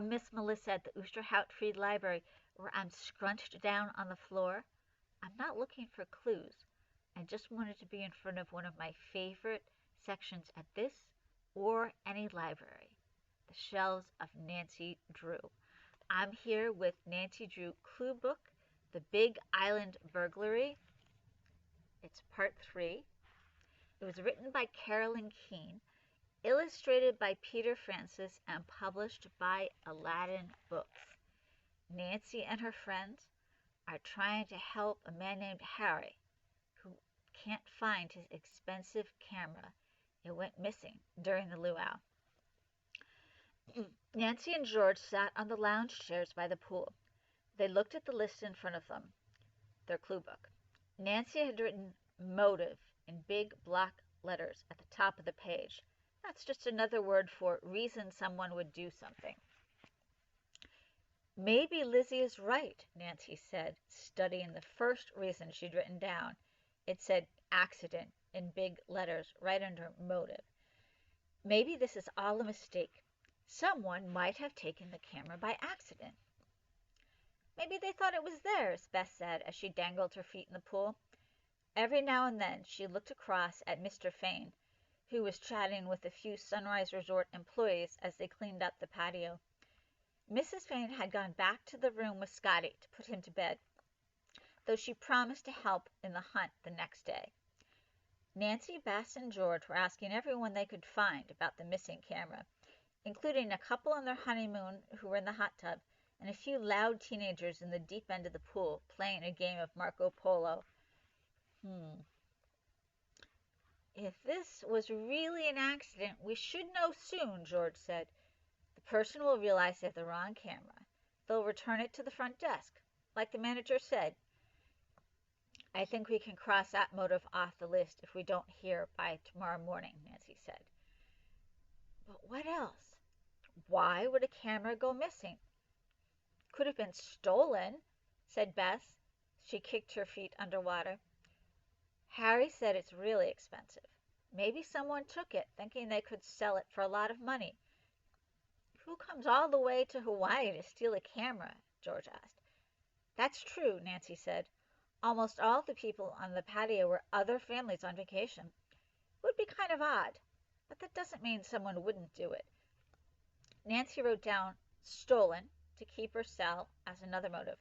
Miss Melissa at the Oosterhout Free Library where I'm scrunched down on the floor? I'm not looking for clues. I just wanted to be in front of one of my favorite sections at this or any library, the shelves of Nancy Drew. I'm here with Nancy Drew Clue Book, The Big Island Burglary. It's part 3. It was written by Carolyn Keene, illustrated by Peter Francis, and published by Aladdin Books. Nancy and her friends are trying to help a man named Harry who can't find his expensive camera. It went missing during the luau. Nancy and George sat on the lounge chairs by the pool. They looked at the list in front of them, their clue book. Nancy had written motive in big block letters at the top of the page. That's just another word for reason someone would do something. Maybe Lizzie is right, Nancy said, studying the first reason she'd written down. It said accident in big letters right under motive. Maybe this is all a mistake. Someone might have taken the camera by accident. Maybe they thought it was theirs, Beth said as she dangled her feet in the pool. Every now and then she looked across at Mr. Fane, who was chatting with a few Sunrise Resort employees as they cleaned up the patio. Mrs. Fane had gone back to the room with Scotty to put him to bed, though she promised to help in the hunt the next day. Nancy, Bess, and George were asking everyone they could find about the missing camera, including a couple on their honeymoon who were in the hot tub, and a few loud teenagers in the deep end of the pool playing a game of Marco Polo. If this was really an accident, we should know soon, George said. The person will realize they have the wrong camera. They'll return it to the front desk, like the manager said. I think we can cross that motive off the list if we don't hear by tomorrow morning, Nancy said. But what else? Why would a camera go missing? Could have been stolen, said Bess. She kicked her feet underwater. Harry said it's really expensive. Maybe someone took it, thinking they could sell it for a lot of money. Who comes all the way to Hawaii to steal a camera? George asked. That's true, Nancy said. Almost all the people on the patio were other families on vacation. It would be kind of odd, but that doesn't mean someone wouldn't do it. Nancy wrote down stolen to keep or sell as another motive.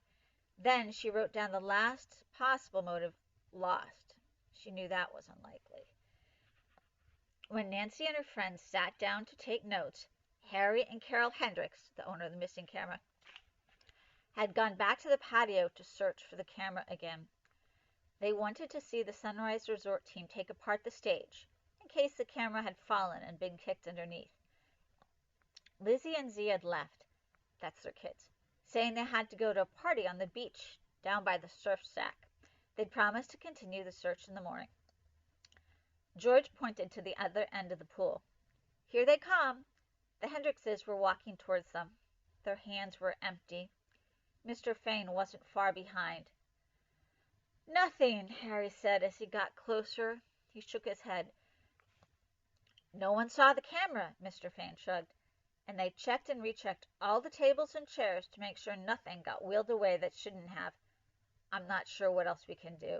Then she wrote down the last possible motive, lost. She knew that was unlikely. When Nancy and her friends sat down to take notes, Harry and Carol Hendricks, the owner of the missing camera, had gone back to the patio to search for the camera again. They wanted to see the Sunrise Resort team take apart the stage, in case the camera had fallen and been kicked underneath. Lizzie and Z had left, that's their kids, saying they had to go to a party on the beach down by the surf shack. They'd promised to continue the search in the morning. George pointed to the other end of the pool. Here they come. The Hendrickses were walking towards them. Their hands were empty. Mr. Fane wasn't far behind. Nothing, Harry said as he got closer. He shook his head. No one saw the camera, Mr. Fane shrugged, and they checked and rechecked all the tables and chairs to make sure nothing got wheeled away that shouldn't have. I'm not sure what else we can do.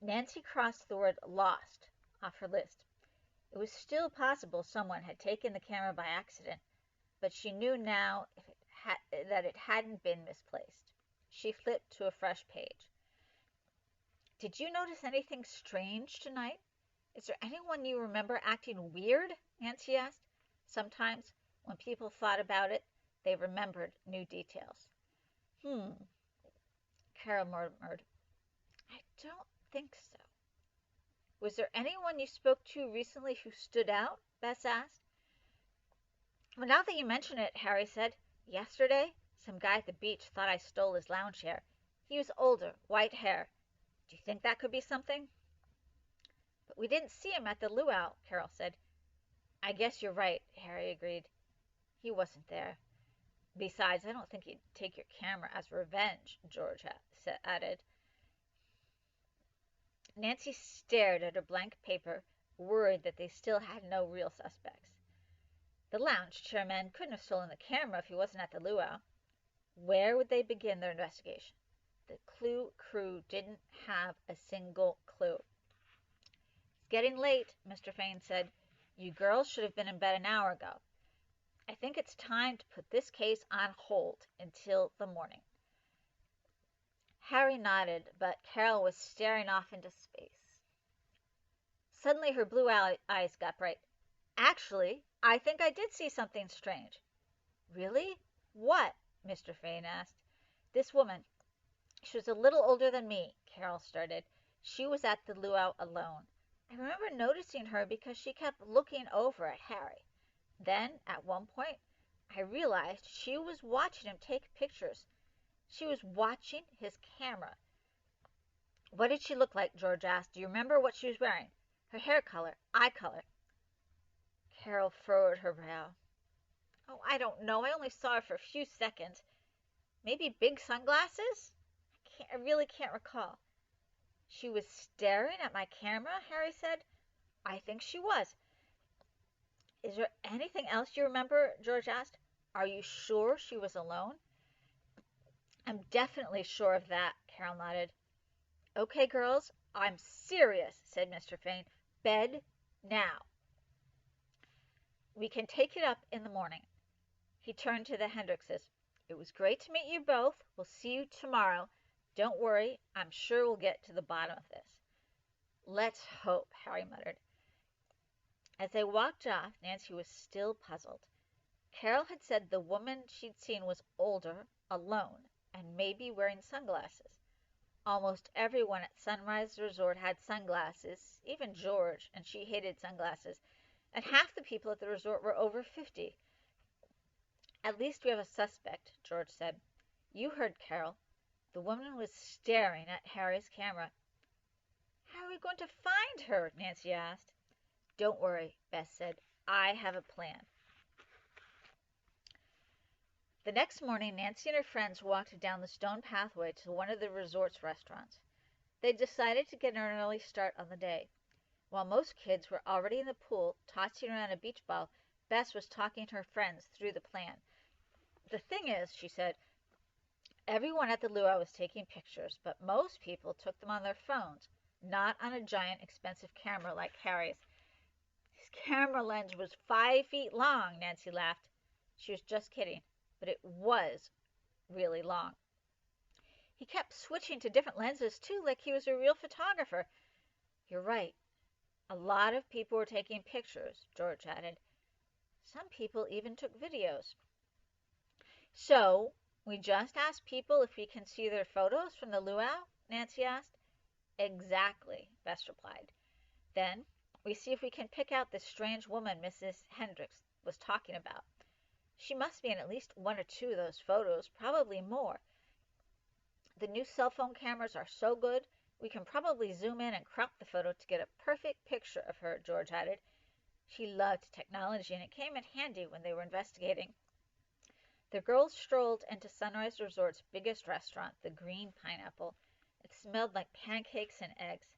Nancy crossed the word lost off her list. It was still possible someone had taken the camera by accident, but she knew now that it hadn't been misplaced. She flipped to a fresh page. Did you notice anything strange tonight? Is there anyone you remember acting weird? Nancy asked. Sometimes, when people thought about it, they remembered new details. Carol murmured. I don't think so. Was there anyone you spoke to recently who stood out? Bess asked. Well, now that you mention it, Harry said. Yesterday, some guy at the beach thought I stole his lounge chair. He was older, white hair. Do you think that could be something? But we didn't see him at the luau, Carol said. I guess you're right, Harry agreed. He wasn't there. Besides, I don't think he'd take your camera as revenge, George added. Nancy stared at her blank paper, worried that they still had no real suspects. The lounge chairman couldn't have stolen the camera if he wasn't at the luau. Where would they begin their investigation? The clue crew didn't have a single clue. "It's getting late," Mr. Fane said. "You girls should have been in bed an hour ago. I think it's time to put this case on hold until the morning." Harry nodded, but Carol was staring off into space. Suddenly her blue eyes got bright. "Actually, I think I did see something strange." "Really? What?" Mr. Fane asked. "This woman. She was a little older than me," Carol started. "She was at the luau alone. I remember noticing her because she kept looking over at Harry. Then, at one point, I realized she was watching him take pictures. She was watching his camera." "What did she look like?" George asked. "Do you remember what she was wearing? Her hair color, eye color?" Carol furrowed her brow. "Oh, I don't know. I only saw her for a few seconds. Maybe big sunglasses? I really can't recall." "She was staring at my camera?" Harry said. "I think she was." "Is there anything else you remember?" George asked. "Are you sure she was alone?" "I'm definitely sure of that," Carol nodded. "Okay, girls, I'm serious," said Mr. Fane. "Bed now. We can take it up in the morning." He turned to the Hendrickses. "It was great to meet you both. We'll see you tomorrow. Don't worry, I'm sure we'll get to the bottom of this." "Let's hope," Harry muttered. As they walked off, Nancy was still puzzled. Carol had said the woman she'd seen was older, alone, and maybe wearing sunglasses. Almost everyone at Sunrise Resort had sunglasses, even George, and she hated sunglasses, and half the people at the resort were over 50. "At least we have a suspect," George said. "You heard Carol. The woman was staring at Harry's camera." "How are we going to find her?" Nancy asked. "Don't worry," Beth said. "I have a plan." The next morning Nancy and her friends walked down the stone pathway to one of the resort's restaurants. They decided to get an early start on the day. While most kids were already in the pool, tossing around a beach ball, Bess was talking to her friends through the plan. "The thing is," she said, "everyone at the luau was taking pictures, but most people took them on their phones, not on a giant expensive camera like Harry's." "His camera lens was 5 feet long," Nancy laughed. She was just kidding, but it was really long. "He kept switching to different lenses, too, like he was a real photographer." "You're right. A lot of people were taking pictures," George added. "Some people even took videos." "So we just ask people if we can see their photos from the luau?" Nancy asked. "Exactly," Bess replied. "Then we see if we can pick out this strange woman Mrs. Hendricks was talking about. She must be in at least one or two of those photos, probably more. The new cell phone cameras are so good, we can probably zoom in and crop the photo to get a perfect picture of her," George added. She loved technology, and it came in handy when they were investigating. The girls strolled into Sunrise Resort's biggest restaurant, the Green Pineapple. It smelled like pancakes and eggs.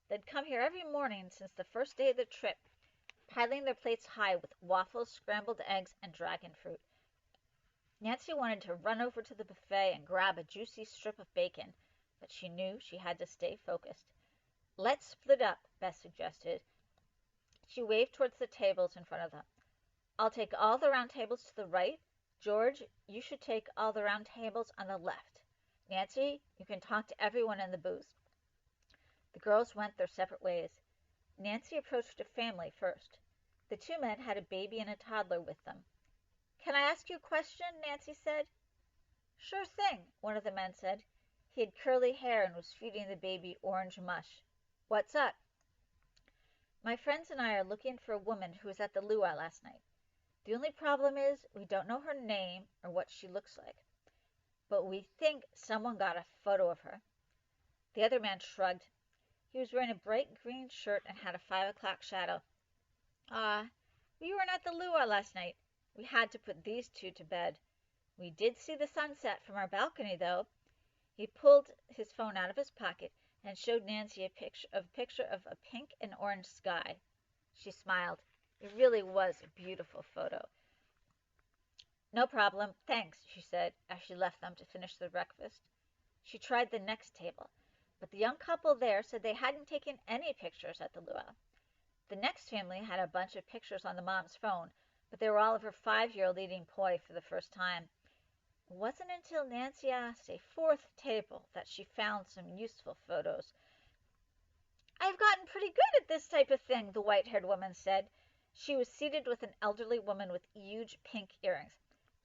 They'd come here every morning since the first day of the trip, piling their plates high with waffles, scrambled eggs, and dragon fruit. Nancy wanted to run over to the buffet and grab a juicy strip of bacon, but she knew she had to stay focused. "Let's split up," Beth suggested. She waved towards the tables in front of them. "I'll take all the round tables to the right. George, you should take all the round tables on the left. Nancy, you can talk to everyone in the booth." The girls went their separate ways. Nancy approached a family first. The two men had a baby and a toddler with them. "Can I ask you a question?" Nancy said. "Sure thing," one of the men said. He had curly hair and was feeding the baby orange mush. "What's up?" "My friends and I are looking for a woman who was at the luau last night. The only problem is we don't know her name or what she looks like. But we think someone got a photo of her." The other man shrugged. He was wearing a bright green shirt and had a 5 o'clock shadow. We weren't at the luau last night. We had to put these two to bed. We did see the sunset from our balcony, though." He pulled his phone out of his pocket and showed Nancy a picture of a pink and orange sky. She smiled. It really was a beautiful photo. No problem, thanks, she said as she left them to finish their breakfast. She tried the next table, but the young couple there said they hadn't taken any pictures at the luau. The next family had a bunch of pictures on the mom's phone, but they were all of her 5-year-old eating poi for the first time. It wasn't until Nancy asked a fourth table that she found some useful photos. "I've gotten pretty good at this type of thing," the white-haired woman said. She was seated with an elderly woman with huge pink earrings.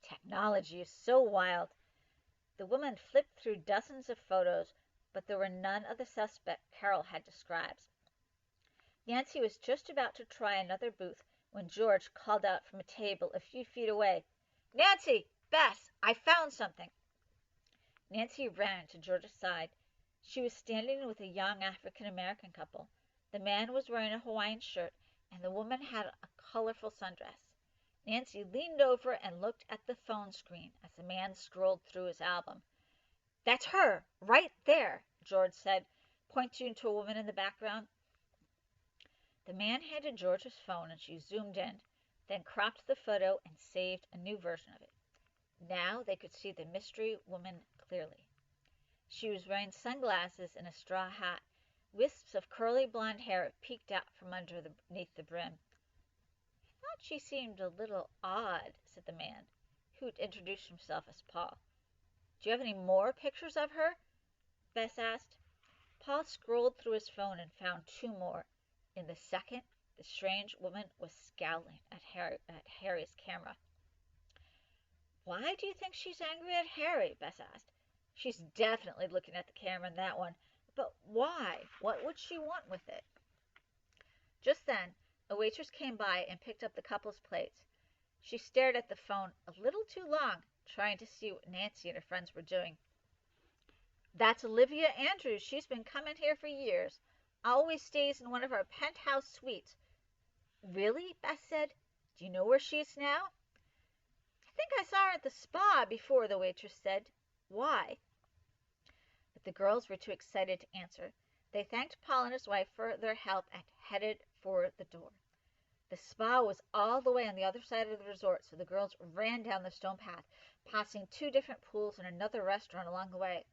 "Technology is so wild." The woman flipped through dozens of photos, but there were none of the suspect Carol had described. Nancy was just about to try another booth when George called out from a table a few feet away, "Nancy! Bess! I found something!" Nancy ran to George's side. She was standing with a young African-American couple. The man was wearing a Hawaiian shirt, and the woman had a colorful sundress. Nancy leaned over and looked at the phone screen as the man scrolled through his album. "That's her, right there," George said, pointing to a woman in the background. The man handed George his phone, and she zoomed in, then cropped the photo and saved a new version of it. Now they could see the mystery woman clearly. She was wearing sunglasses and a straw hat. Wisps of curly blonde hair peeked out from underneath the brim. "I thought she seemed a little odd," said the man, who had introduced himself as Paul. "Do you have any more pictures of her?" Bess asked. Paul scrolled through his phone and found 2 more. In the second, the strange woman was scowling at Harry's camera. "Why do you think she's angry at Harry?" Bess asked. "She's definitely looking at the camera in that one. But why? What would she want with it?" Just then, a waitress came by and picked up the couple's plates. She stared at the phone a little too long, trying to see what Nancy and her friends were doing. "That's Olivia Andrews. She's been coming here for years. Always stays in one of our penthouse suites." "Really?" Bess said. "Do you know where she is now?" "I think I saw her at the spa before," the waitress said. "Why?" But the girls were too excited to answer. They thanked Paul and his wife for their help and headed for the door. The spa was all the way on the other side of the resort, so the girls ran down the stone path, passing 2 different pools and another restaurant along the way.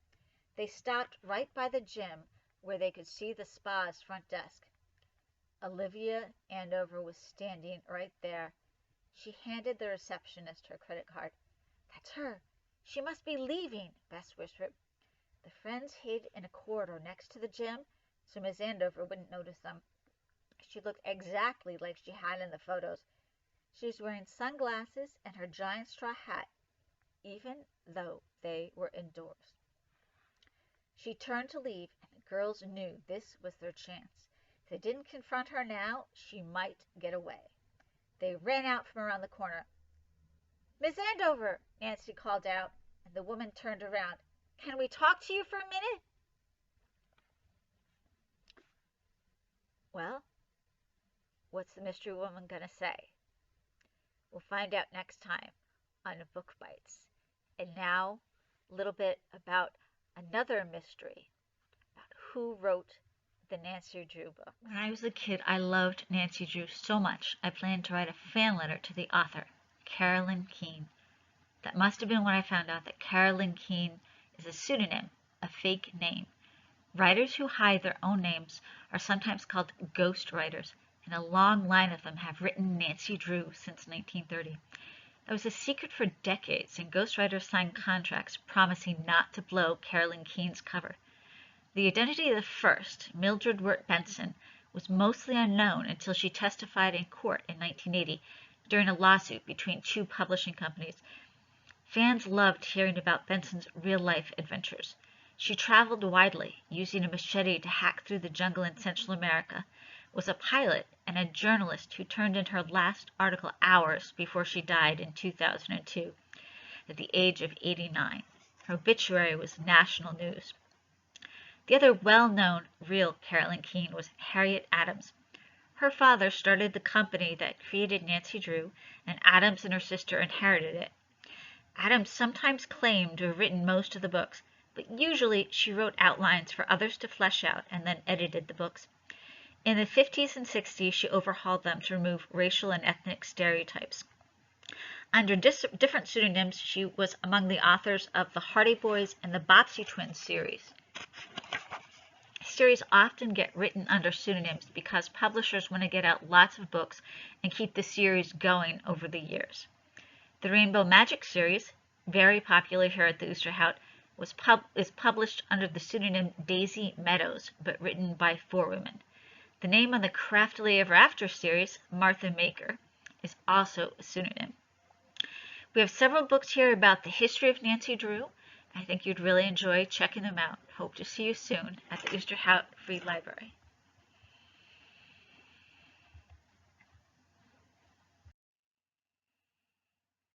They stopped right by the gym, where they could see the spa's front desk. Olivia Andover was standing right there. She handed the receptionist her credit card. "That's her. She must be leaving," Bess whispered. The friends hid in a corridor next to the gym, so Miss Andover wouldn't notice them. She looked exactly like she had in the photos. She was wearing sunglasses and her giant straw hat, even though they were indoors. She turned to leave, and the girls knew this was their chance. If they didn't confront her now, she might get away. They ran out from around the corner. "Miss Andover!" Nancy called out, and the woman turned around. "Can we talk to you for a minute?" Well, what's the mystery woman going to say? We'll find out next time on Book Bites. And now, a little bit about another mystery, about who wrote the Nancy Drew book. When I was a kid, I loved Nancy Drew so much, I planned to write a fan letter to the author, Carolyn Keene. That must have been when I found out that Carolyn Keene is a pseudonym, a fake name. Writers who hide their own names are sometimes called ghost writers, and a long line of them have written Nancy Drew since 1930. That was a secret for decades, and ghostwriters signed contracts promising not to blow Carolyn Keene's cover. The identity of the first, Mildred Wirt Benson, was mostly unknown until she testified in court in 1980 during a lawsuit between 2 publishing companies. Fans loved hearing about Benson's real-life adventures. She traveled widely, using a machete to hack through the jungle in Central America, was a pilot and a journalist who turned in her last article hours before she died in 2002, at the age of 89. Her obituary was national news. The other well-known real Carolyn Keene was Harriet Adams. Her father started the company that created Nancy Drew, and Adams and her sister inherited it. Adams sometimes claimed to have written most of the books, but usually she wrote outlines for others to flesh out and then edited the books. In the 50s and 60s, she overhauled them to remove racial and ethnic stereotypes. Under different pseudonyms, she was among the authors of the Hardy Boys and the Bobbsey Twins series. Series often get written under pseudonyms because publishers want to get out lots of books and keep the series going over the years. The Rainbow Magic series, very popular here at the Oosterhout, is published under the pseudonym Daisy Meadows, but written by 4 women. The name on the Craftily Ever After series, Martha Maker, is also a pseudonym. We have several books here about the history of Nancy Drew. I think you'd really enjoy checking them out. Hope to see you soon at the Oosterhout Free Library.